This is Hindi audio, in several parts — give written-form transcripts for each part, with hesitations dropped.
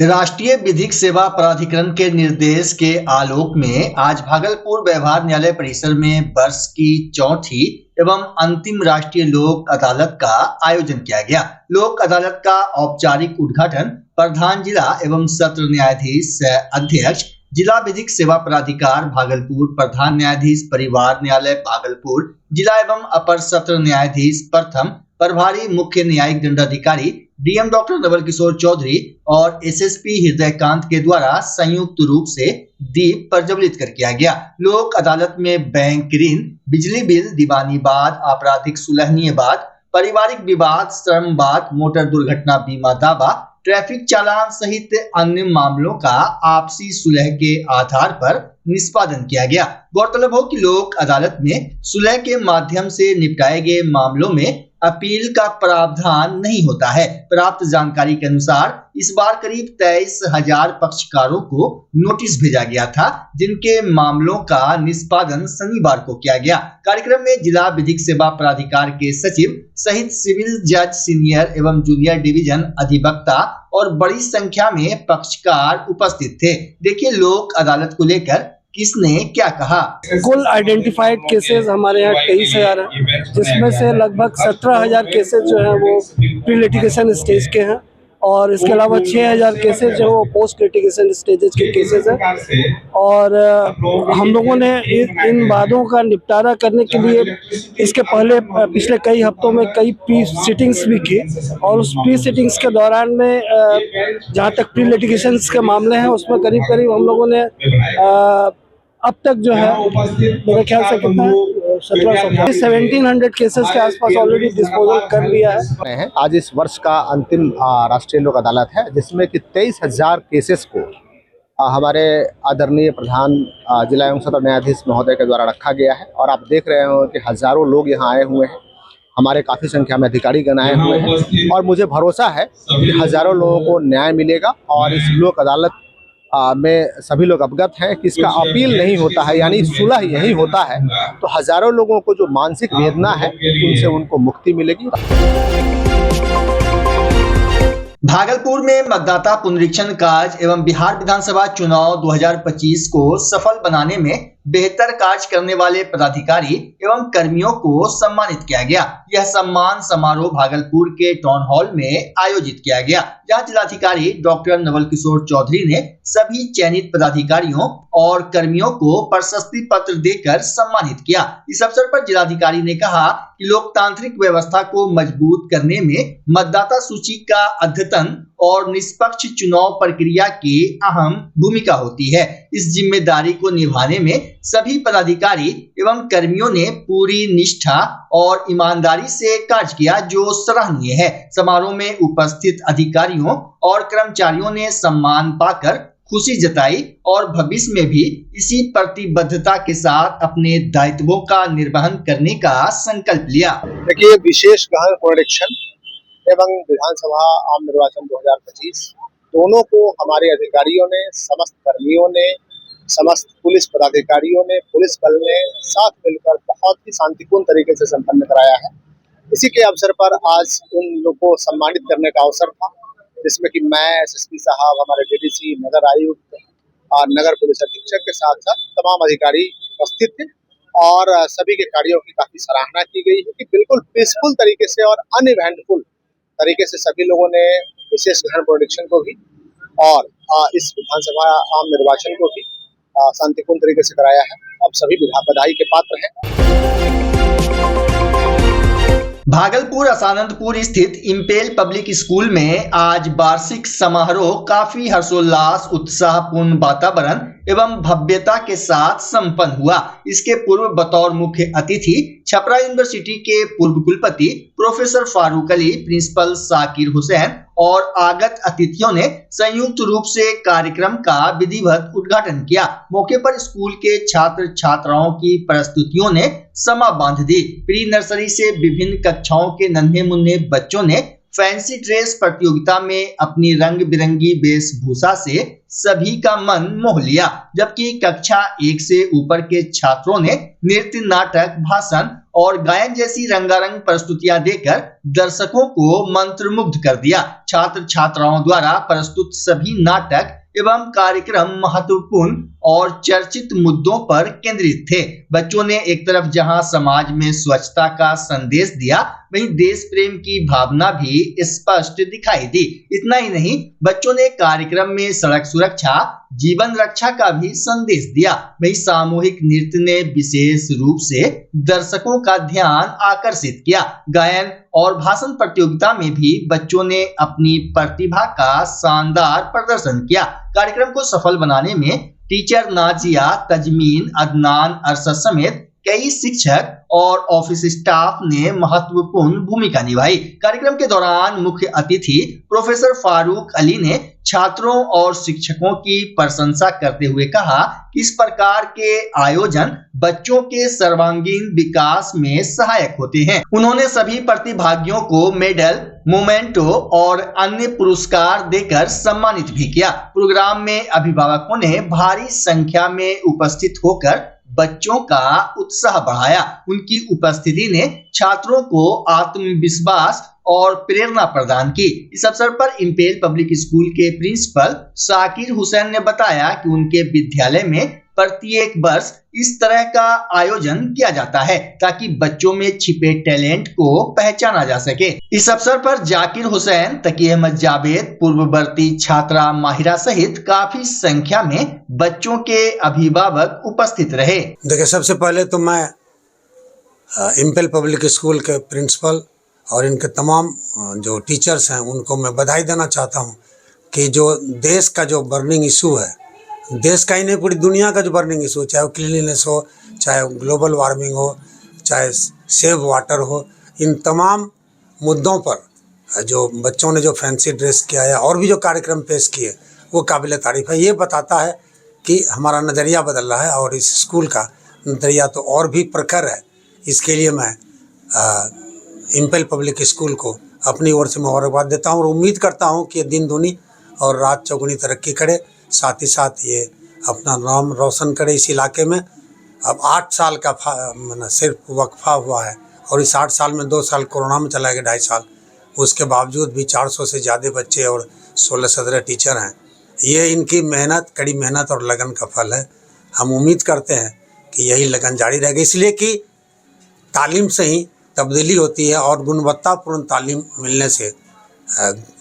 राष्ट्रीय विधिक सेवा प्राधिकरण के निर्देश के आलोक में आज भागलपुर व्यवहार न्यायालय परिसर में वर्ष की चौथी एवं अंतिम राष्ट्रीय लोक अदालत का आयोजन किया गया। लोक अदालत का औपचारिक उद्घाटन प्रधान जिला एवं सत्र न्यायाधीश अध्यक्ष जिला विधिक सेवा प्राधिकार भागलपुर, प्रधान न्यायाधीश परिवार न्यायालय भागलपुर, जिला एवं अपर सत्र न्यायाधीश प्रथम प्रभारी मुख्य न्यायिक दंडाधिकारी डीएम डॉक्टर नवल किशोर चौधरी और एसएसपी हृदयकांत के द्वारा संयुक्त रूप से दीप प्रज्वलित कर किया गया। लोक अदालत में बैंक ऋण, बिजली बिल, दीवानी वाद, आपराधिक सुलहनीय वाद, पारिवारिक विवाद, श्रम वाद, मोटर दुर्घटना बीमा दावा, ट्रैफिक चालान सहित अन्य मामलों का आपसी सुलह के आधार पर निष्पादन किया गया। गौरतलब हो कि लोक अदालत में सुलह के माध्यम से निपटाए गए मामलों में अपील का प्रावधान नहीं होता है। प्राप्त जानकारी के अनुसार इस बार करीब 23,000 पक्षकारों को नोटिस भेजा गया था, जिनके मामलों का निष्पादन शनिवार को किया गया। कार्यक्रम में जिला विधिक सेवा प्राधिकार के सचिव सहित सिविल जज, सीनियर एवं जूनियर डिवीजन अधिवक्ता और बड़ी संख्या में पक्षकार उपस्थित थे। देखिए लोक अदालत को लेकर किसने क्या कहा। कुल आइडेंटिफाइड केसेस हमारे यहाँ 23,000 है, जिसमें से लगभग 17,000 केसेस जो है वो प्री लिटिगेशन स्टेज के हैं और इसके अलावा 6,000 केसेस जो वो पोस्ट लिटिगेशन स्टेजेस के केसेस हैं। और हम लोगों ने इन वादों का निपटारा करने के लिए इसके पहले पिछले कई हफ्तों में कई प्री सिटिंग्स भी की और उस प्री सिटिंग्स के दौरान में जहाँ तक प्री लिटिगेशन के मामले हैं उसमें करीब करीब हम लोगों ने अब तक जो है मेरे ख्याल से कितना 1700 केसेस के आसपास ऑलरेडी डिस्पोजल कर लिया है। आज इस वर्ष का अंतिम राष्ट्रीय लोक अदालत है, जिसमें कि 23,000 केसेस को हमारे आदरणीय प्रधान जिला एवं सत्र न्यायाधीश महोदय के द्वारा रखा गया है। और आप देख रहे हो कि हजारों लोग यहाँ आए हुए हैं, हमारे काफ़ी संख्या में अधिकारी गण आए हुए हैं और मुझे भरोसा है कि हजारों लोगों को न्याय मिलेगा। और इस लोक अदालत में सभी लोग अवगत हैं कि इसका अपील नहीं होता है, यानी सुलह यही होता है, तो हजारों लोगों को जो मानसिक वेदना है उनसे उनको मुक्ति मिलेगी। भागलपुर में मतदाता पुनरीक्षण कार्य एवं बिहार विधानसभा चुनाव 2025 को सफल बनाने में बेहतर कार्य करने वाले पदाधिकारी एवं कर्मियों को सम्मानित किया गया। यह सम्मान समारोह भागलपुर के टाउन हॉल में आयोजित किया गया, जहां जिलाधिकारी डॉक्टर नवल किशोर चौधरी ने सभी चयनित पदाधिकारियों और कर्मियों को प्रशस्ति पत्र देकर सम्मानित किया। इस अवसर पर जिलाधिकारी ने कहा कि लोकतांत्रिक व्यवस्था को मजबूत करने में मतदाता सूची का अद्यतन और निष्पक्ष चुनाव प्रक्रिया की अहम भूमिका होती है। इस जिम्मेदारी को निभाने में सभी पदाधिकारी एवं कर्मियों ने पूरी निष्ठा और ईमानदारी से कार्य किया, जो सराहनीय है। समारोह में उपस्थित अधिकारियों और कर्मचारियों ने सम्मान पाकर खुशी जताई और भविष्य में भी इसी प्रतिबद्धता के साथ अपने दायित्वों का निर्वहन करने का संकल्प लिया। देखिए, विशेष गहन पुनरीक्षण एवं विधानसभा आम निर्वाचन 2025 दोनों को हमारे अधिकारियों ने, समस्त कर्मियों ने, समस्त पुलिस पदाधिकारियों ने, पुलिस बल ने साथ मिलकर बहुत ही शांतिपूर्ण तरीके से संपन्न कराया है। इसी के अवसर पर आज उन लोगों को सम्मानित करने का अवसर था, जिसमें कि मैं, एसएसपी साहब, हमारे डीडीसी, नगर आयुक्त और नगर पुलिस अधीक्षक के साथ साथ तमाम अधिकारी उपस्थित थे और सभी के कार्यों की काफी सराहना की गई है कि बिल्कुल पीसफुल तरीके से और अनइवेंटफुल तरीके से सभी लोगों ने विशेष गहन पुनरीक्षण को भी और इस विधानसभा आम निर्वाचन को भी शांतिपूर्ण तरीके से कराया है। अब सभी बधाई के पात्र हैं। भागलपुर असानंदपुर स्थित इम्पेल पब्लिक स्कूल में आज वार्षिक समारोह काफी हर्षोल्लास, उत्साहपूर्ण वातावरण एवं भव्यता के साथ संपन्न हुआ। इसके पूर्व बतौर मुख्य अतिथि छपरा यूनिवर्सिटी के पूर्व कुलपति प्रोफेसर फारूक अली, प्रिंसिपल साकिर हुसैन और आगत अतिथियों ने संयुक्त रूप से कार्यक्रम का विधिवत उद्घाटन किया। मौके पर स्कूल के छात्र छात्राओं की प्रस्तुतियों ने समा बांध दी। प्री नर्सरी से विभिन्न कक्षाओं के नन्हे मुन्ने बच्चों ने फैंसी ड्रेस प्रतियोगिता में अपनी रंग बिरंगी वेशभूषा से सभी का मन मोह लिया, जबकि कक्षा 1 से ऊपर के छात्रों ने नृत्य, नाटक, भाषण और गायन जैसी रंगारंग प्रस्तुतियां देकर दर्शकों को मंत्रमुग्ध कर दिया। छात्र छात्राओं द्वारा प्रस्तुत सभी नाटक एवं कार्यक्रम महत्वपूर्ण और चर्चित मुद्दों पर केंद्रित थे। बच्चों ने एक तरफ जहां समाज में स्वच्छता का संदेश दिया, वहीं देश प्रेम की भावना भी स्पष्ट दिखाई दी। इतना ही नहीं, बच्चों ने कार्यक्रम में सड़क सुरक्षा, जीवन रक्षा का भी संदेश दिया। वहीं सामूहिक नृत्य ने विशेष रूप से दर्शकों का ध्यान आकर्षित किया। गायन और भाषण प्रतियोगिता में भी बच्चों ने अपनी प्रतिभा का शानदार प्रदर्शन किया। कार्यक्रम को सफल बनाने में टीचर नाजिया, तजमीन, अदनान, अरशद समेत कई शिक्षक और ऑफिस स्टाफ ने महत्वपूर्ण भूमिका निभाई। कार्यक्रम के दौरान मुख्य अतिथि प्रोफेसर फारूक अली ने छात्रों और शिक्षकों की प्रशंसा करते हुए कहा कि इस प्रकार के आयोजन बच्चों के सर्वांगीण विकास में सहायक होते हैं। उन्होंने सभी प्रतिभागियों को मेडल, मोमेंटो और अन्य पुरस्कार देकर सम्मानित भी किया। प्रोग्राम में अभिभावकों ने भारी संख्या में उपस्थित होकर बच्चों का उत्साह बढ़ाया। उनकी उपस्थिति ने छात्रों को आत्मविश्वास और प्रेरणा प्रदान की। इस अवसर पर इम्पेल पब्लिक स्कूल के प्रिंसिपल साकिर हुसैन ने बताया कि उनके विद्यालय में प्रत्येक वर्ष इस तरह का आयोजन किया जाता है ताकि बच्चों में छिपे टैलेंट को पहचाना जा सके। इस अवसर पर जाकिर हुसैन, तकी अहमद जावेद, पूर्ववर्ती छात्रा माहिरा सहित काफी संख्या में बच्चों के अभिभावक उपस्थित रहे। देखिए, सबसे पहले तो मैं इम्पेल पब्लिक स्कूल के प्रिंसिपल और इनके तमाम जो टीचर्स हैं उनको मैं बधाई देना चाहता हूं कि जो देश का जो बर्निंग इशू है, देश का ही नहीं पूरी दुनिया का जो बर्निंग इशू, चाहे वो क्लीनलीनेस हो, चाहे ग्लोबल वार्मिंग हो, चाहे सेव वाटर हो, इन तमाम मुद्दों पर जो बच्चों ने जो फैंसी ड्रेस किया है और भी जो कार्यक्रम पेश किए वो काबिल तारीफ़ है। ये बताता है कि हमारा नज़रिया बदल रहा है और इस स्कूल का नज़रिया तो और भी प्रखर है। इसके लिए मैं इम्पेल पब्लिक स्कूल को अपनी ओर से मुबारकबाद देता हूँ और उम्मीद करता हूँ कि ये दिन दूनी और रात चौगुनी तरक्की करे, साथ ही साथ ये अपना नाम रोशन करे इस इलाके में। अब 8 साल का सिर्फ वक्फा हुआ है और इस 8 साल में 2 साल कोरोना में चला गया, 2.5 साल, उसके बावजूद भी 400 से ज़्यादा बच्चे और 16-17 टीचर हैं। ये इनकी मेहनत, कड़ी मेहनत और लगन का फल है। हम उम्मीद करते हैं कि यही लगन जारी रहेगी, इसलिए कि तालीम से ही तब्दीली होती है और गुणवत्तापूर्ण तालीम मिलने से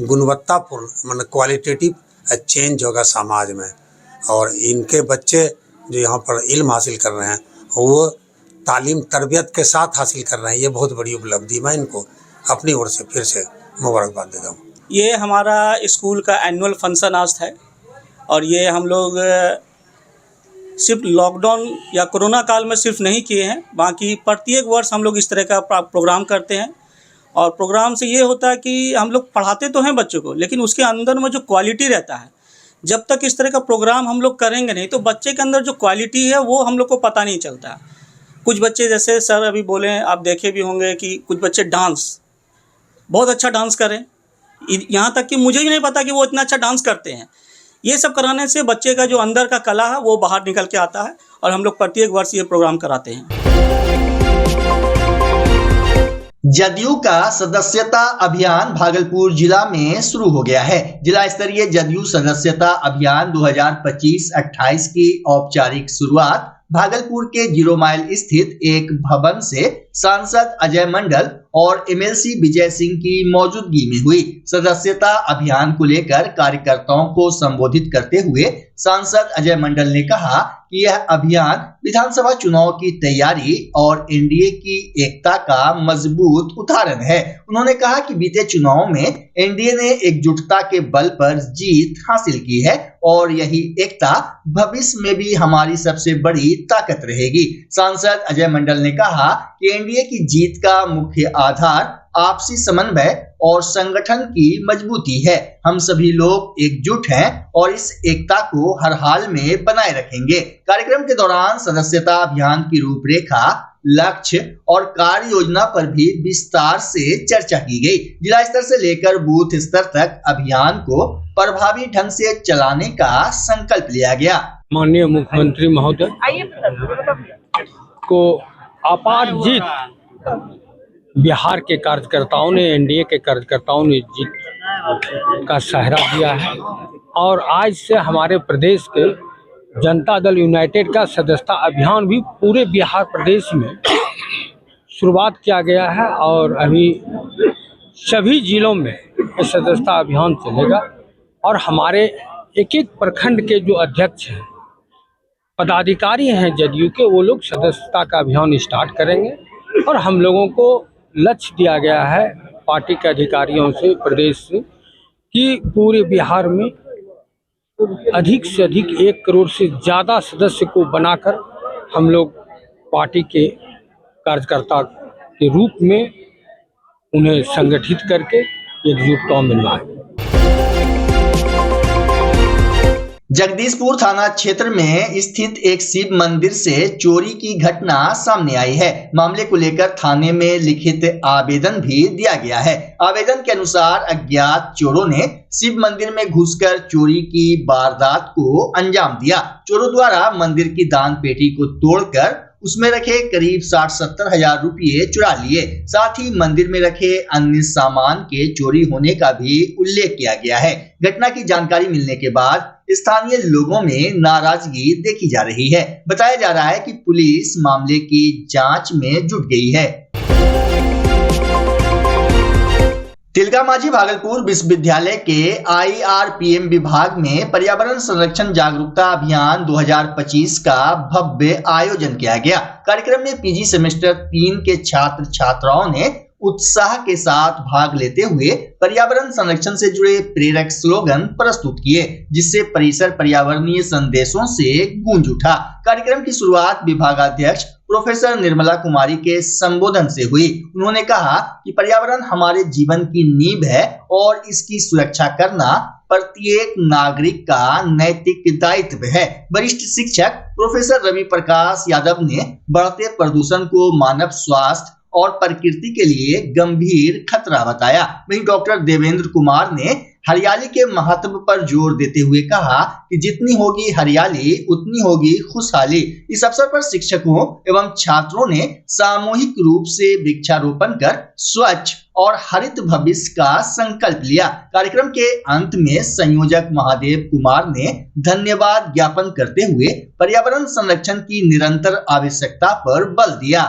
गुणवत्तापूर्ण क्वालिटेटिव चेंज होगा समाज में। और इनके बच्चे जो यहाँ पर इल्म हासिल कर रहे हैं वो तालीम तरबियत के साथ हासिल कर रहे हैं। ये बहुत बड़ी उपलब्धि, मैं इनको अपनी ओर से फिर से मुबारकबाद देता हूँ। ये हमारा स्कूल का एनुअल फंक्शन आज है और ये हम लोग सिर्फ लॉकडाउन या कोरोना काल में सिर्फ नहीं किए हैं, बाकी प्रत्येक वर्ष हम लोग इस तरह का प्रोग्राम करते हैं। और प्रोग्राम से ये होता है कि हम लोग पढ़ाते तो हैं बच्चों को, लेकिन उसके अंदर में जो क्वालिटी रहता है, जब तक इस तरह का प्रोग्राम हम लोग करेंगे नहीं तो बच्चे के अंदर जो क्वालिटी है वो हम लोग को पता नहीं चलता। कुछ बच्चे, जैसे सर अभी बोले, आप देखे भी होंगे कि कुछ बच्चे डांस बहुत अच्छा डांस करें, यहाँ तक कि मुझे भी नहीं पता कि वो इतना अच्छा डांस करते हैं। ये सब कराने से बच्चे का जो अंदर का कला है वो बाहर निकल के आता है और हम लोग प्रत्येक वर्ष ये प्रोग्राम कराते हैं। जदयू का सदस्यता अभियान भागलपुर जिला में शुरू हो गया है। जिला स्तरीय जदयू सदस्यता अभियान 2025-28 की औपचारिक शुरुआत भागलपुर के 0 माइल स्थित एक भवन से सांसद अजय मंडल और एमएलसी विजय सिंह की मौजूदगी में हुई। सदस्यता अभियान को लेकर कार्यकर्ताओं को संबोधित करते हुए सांसद अजय मंडल ने कहा कि यह अभियान विधानसभा चुनाव की तैयारी और एनडीए की एकता का मजबूत उदाहरण है। उन्होंने कहा कि बीते चुनाव में एनडीए ने एकजुटता के बल पर जीत हासिल की है और यही एकता भविष्य में भी हमारी सबसे बड़ी ताकत रहेगी। सांसद अजय मंडल ने कहा कि एनडीए की जीत का मुख्य आधार आपसी समन्वय और संगठन की मजबूती है। हम सभी लोग एकजुट हैं और इस एकता को हर हाल में बनाए रखेंगे। कार्यक्रम के दौरान सदस्यता अभियान की रूपरेखा, लक्ष्य और कार्य योजना पर भी विस्तार से चर्चा की गई। जिला स्तर से लेकर बूथ स्तर तक अभियान को प्रभावी ढंग से चलाने का संकल्प लिया गया। माननीय मुख्यमंत्री महोदय को अपार जीत बिहार के कार्यकर्ताओं ने, एनडीए के कार्यकर्ताओं ने जीत का सहरा दिया है और आज से हमारे प्रदेश के जनता दल यूनाइटेड का सदस्यता अभियान भी पूरे बिहार प्रदेश में शुरुआत किया गया है और अभी सभी जिलों में ये सदस्यता अभियान चलेगा और हमारे एक एक प्रखंड के जो अध्यक्ष हैं, पदाधिकारी हैं जदयू के, वो लोग सदस्यता का अभियान स्टार्ट करेंगे और हम लोगों को लक्ष्य दिया गया है पार्टी के अधिकारियों से, प्रदेश से, कि पूरे बिहार में अधिक से अधिक 1 करोड़ से ज़्यादा सदस्य को बनाकर हम लोग पार्टी के कार्यकर्ता के रूप में उन्हें संगठित करके एकजुटता मिलवाएं। जगदीशपुर थाना क्षेत्र में स्थित एक शिव मंदिर से चोरी की घटना सामने आई है। मामले को लेकर थाने में लिखित आवेदन भी दिया गया है। आवेदन के अनुसार अज्ञात चोरों ने शिव मंदिर में घुसकर चोरी की वारदात को अंजाम दिया। चोरों द्वारा मंदिर की दान पेटी को तोड़कर उसमें रखे करीब 60-70 हजार रुपये चुरा लिए। साथ ही मंदिर में रखे अन्य सामान के चोरी होने का भी उल्लेख किया गया है। घटना की जानकारी मिलने के बाद स्थानीय लोगों में नाराजगी देखी जा रही है। बताया जा रहा है कि पुलिस मामले की जांच में जुट गई है। तिलकामाझी भागलपुर विश्वविद्यालय के IRPM विभाग में पर्यावरण संरक्षण जागरूकता अभियान 2025 का भव्य आयोजन किया गया। कार्यक्रम में PG सेमेस्टर 3 के छात्र छात्राओं ने उत्साह के साथ भाग लेते हुए पर्यावरण संरक्षण से जुड़े प्रेरक स्लोगन प्रस्तुत किए, जिससे परिसर पर्यावरणीय संदेशों से गूंज उठा। कार्यक्रम की शुरुआत विभागाध्यक्ष प्रोफेसर निर्मला कुमारी के संबोधन से हुई। उन्होंने कहा कि पर्यावरण हमारे जीवन की नींव है और इसकी सुरक्षा करना प्रत्येक नागरिक का नैतिक दायित्व है। वरिष्ठ शिक्षक प्रोफेसर रवि प्रकाश यादव ने बढ़ते प्रदूषण को मानव स्वास्थ्य और प्रकृति के लिए गंभीर खतरा बताया। वहीं डॉक्टर देवेंद्र कुमार ने हरियाली के महत्व पर जोर देते हुए कहा कि जितनी होगी हरियाली उतनी होगी खुशहाली। इस अवसर पर शिक्षकों एवं छात्रों ने सामूहिक रूप से वृक्षारोपण कर स्वच्छ और हरित भविष्य का संकल्प लिया। कार्यक्रम के अंत में संयोजक महादेव कुमार ने धन्यवाद ज्ञापन करते हुए पर्यावरण संरक्षण की निरंतर आवश्यकता पर बल दिया।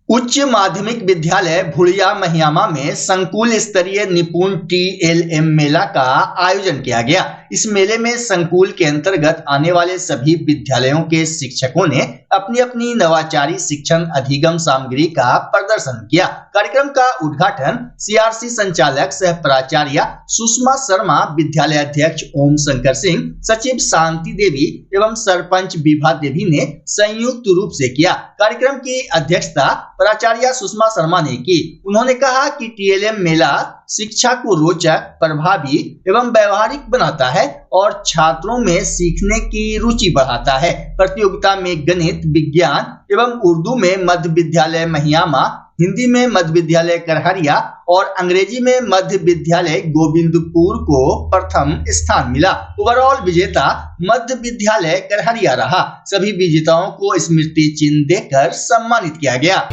उच्च माध्यमिक विद्यालय भुड़िया महियामा में संकुल स्तरीय निपुण TLM मेला का आयोजन किया गया। इस मेले में संकुल के अंतर्गत आने वाले सभी विद्यालयों के शिक्षकों ने अपनी अपनी नवाचारी शिक्षण अधिगम सामग्री का प्रदर्शन किया। कार्यक्रम का उद्घाटन CRC संचालक सह प्राचार्य सुषमा शर्मा, विद्यालय अध्यक्ष ओम शंकर सिंह, सचिव शांति देवी एवं सरपंच विभा देवी ने संयुक्त रूप से किया। कार्यक्रम की अध्यक्षता प्राचार्य सुषमा शर्मा ने की। उन्होंने कहा कि TLM मेला शिक्षा को रोचक, प्रभावी एवं व्यवहारिक बनाता है और छात्रों में सीखने की रुचि बढ़ाता है। प्रतियोगिता में गणित, विज्ञान एवं उर्दू में मध्य विद्यालय महियामा, हिंदी में मध्य विद्यालय करहरिया और अंग्रेजी में मध्य विद्यालय गोविंदपुर को प्रथम स्थान मिला। ओवरऑल विजेता मध्य विद्यालय करहरिया रहा। सभी विजेताओं को स्मृति चिन्ह देकर सम्मानित किया गया।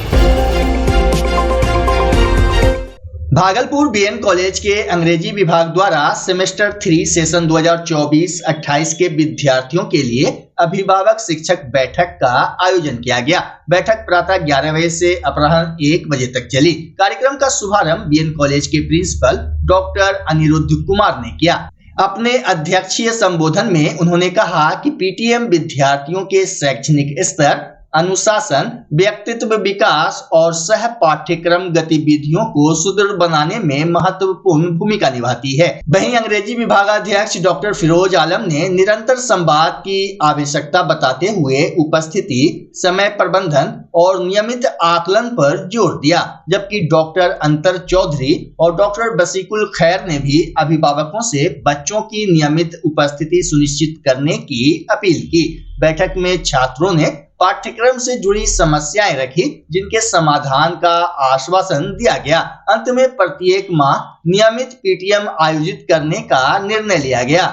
भागलपुर BN कॉलेज के अंग्रेजी विभाग द्वारा सेमेस्टर 3 सेशन 2024-28 के विद्यार्थियों के लिए अभिभावक शिक्षक बैठक का आयोजन किया गया। बैठक प्रातः 11 बजे से अपराह्न 1 बजे तक चली। कार्यक्रम का शुभारंभ BN कॉलेज के प्रिंसिपल डॉक्टर अनिरुद्ध कुमार ने किया। अपने अध्यक्षीय संबोधन में उन्होंने कहा कि PTM विद्यार्थियों के शैक्षणिक स्तर अनुशासन, व्यक्तित्व विकास और सह पाठ्यक्रम गतिविधियों को सुदृढ़ बनाने में महत्वपूर्ण भूमिका निभाती है। वहीं अंग्रेजी विभागाध्यक्ष डॉक्टर फिरोज आलम ने निरंतर संवाद की आवश्यकता बताते हुए उपस्थिति, समय प्रबंधन और नियमित आकलन पर जोर दिया, जबकि डॉक्टर अंतर चौधरी और डॉक्टर बसीकुल खैर ने भी अभिभावकों से बच्चों की नियमित उपस्थिति सुनिश्चित करने की अपील की। बैठक में छात्रों ने पाठ्यक्रम से जुड़ी समस्याएं रखी, जिनके समाधान का आश्वासन दिया गया। अंत में प्रत्येक माह नियमित पीटीएम आयोजित करने का निर्णय लिया गया।